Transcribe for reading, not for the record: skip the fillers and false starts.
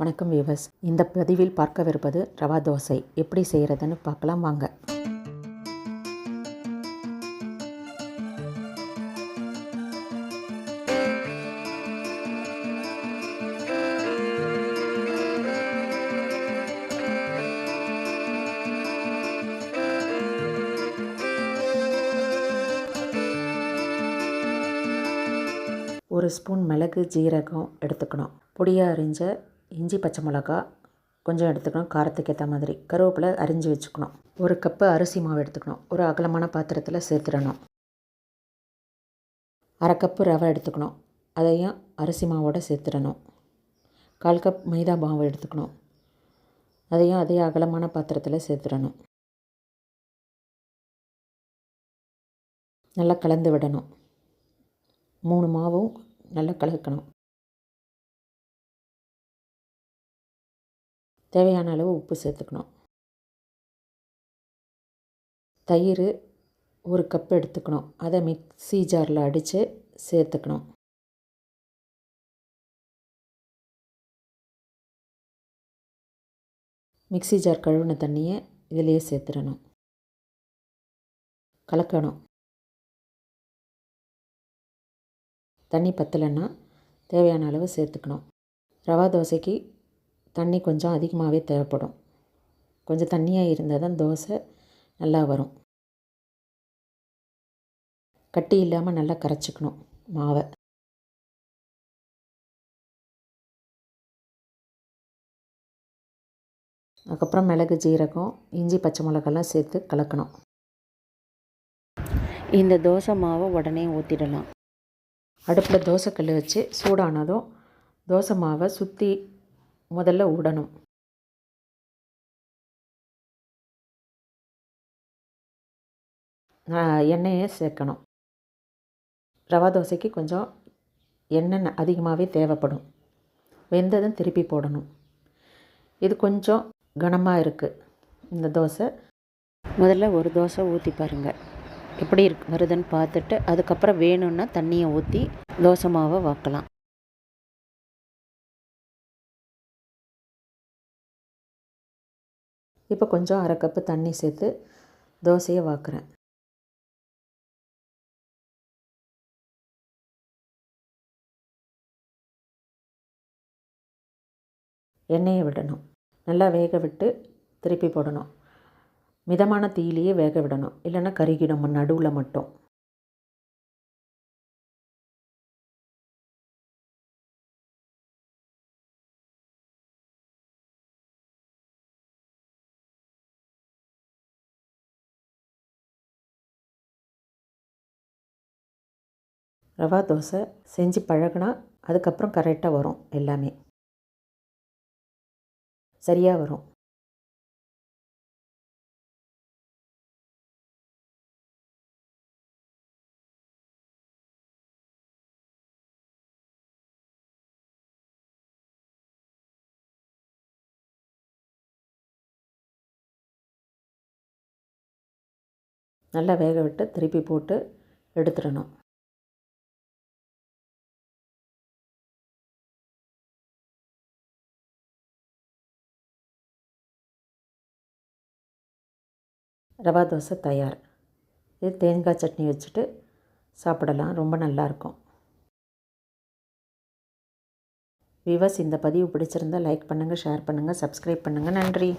வணக்கம் வியூவர்ஸ். இந்த பதிவில் பார்க்கவிருப்பது ரவா தோசை எப்படி செய்கிறதுன்னு பார்க்கலாம் வாங்க. ஒரு ஸ்பூன் மிளகு ஜீரகம் எடுத்துக்கணும். பொடியாக அரிஞ்ச இஞ்சி பச்சை மிளகா கொஞ்சம் எடுத்துக்கணும், காரத்துக்கு ஏற்ற மாதிரி. கருவேப்பிலை அரிஞ்சு வச்சுக்கணும். ஒரு கப்பு அரிசி மாவு எடுத்துக்கணும். ஒரு அகலமான பாத்திரத்தில் சேர்த்துடணும். அரை கப்பு ரவை எடுத்துக்கணும், அதையும் அரிசி மாவோடு சேர்த்துடணும். 1/4 கப் மைதா மாவு எடுத்துக்கணும், அதையும் அதே அகலமான பாத்திரத்தில் சேர்த்துடணும். நல்லா கலந்து விடணும். 3 மாவும் நல்லா கலக்கணும். தேவையான அளவு உப்பு சேர்த்துக்கணும். தயிர் 1 கப் எடுத்துக்கணும், அதை மிக்ஸி ஜாரில் அடித்து சேர்த்துக்கணும். மிக்ஸி ஜார் கழுவின தண்ணியை இதிலேயே சேர்த்துடணும். கலக்கணும். தண்ணி பத்தலைன்னா தேவையான அளவு சேர்த்துக்கணும். ரவா தோசைக்கு தண்ணி கொஞ்சம் அதிகமாகவே தேவைப்படும். கொஞ்சம் தண்ணியாக இருந்தால் தான் தோசை நல்லா வரும். கட்டி இல்லாமல் நல்லா கரைச்சிக்கணும் மாவை. அதுக்கப்புறம் மிளகு ஜீரகம் இஞ்சி பச்சை மிளகாலாம் சேர்த்து கலக்கணும். இந்த தோசை மாவை உடனே ஊற்றிடலாம். அடுப்பில் தோசைக்கல் வச்சு சூடானதும் தோசை மாவை சுற்றி முதல்ல விடணும். எண்ணெயை சேர்க்கணும். ரவா தோசைக்கு கொஞ்சம் எண்ணெய் அதிகமாகவே தேவைப்படும். வெந்ததும் திருப்பி போடணும். இது கொஞ்சம் கனமாக இருக்குது இந்த தோசை. முதல்ல ஒரு தோசை ஊற்றி பாருங்கள், எப்படி வருதுன்னு பார்த்துட்டு அதுக்கப்புறம் வேணும்னா தண்ணியை ஊற்றி தோசை மாவை வாக்கலாம். இப்போ கொஞ்சம் 1/2 கப்பு தண்ணி சேர்த்து தோசையை வாக்குறேன். எண்ணெயை விடணும். நல்லா வேக விட்டு திருப்பி போடணும். மிதமான தீயிலேயே வேக விடணும், இல்லைன்னா கருகிடும் நடுவில் மட்டும். ரவா தோசை செஞ்சு பழகினா அதுக்கப்புறம் கரெக்டாக வரும். எல்லாமே சரியாக வரும். நல்லா வேக விட்டு திருப்பி போட்டு எடுத்துடணும். ரவா தோசை தயார். இது தேங்காய் சட்னி வச்சுட்டு சாப்பிடலாம், ரொம்ப நல்லாயிருக்கும். வியூவர்ஸ், இந்த பதிவு பிடிச்சிருந்தால் லைக் பண்ணுங்கள், ஷேர் பண்ணுங்கள், சப்ஸ்கிரைப் பண்ணுங்கள். நன்றி.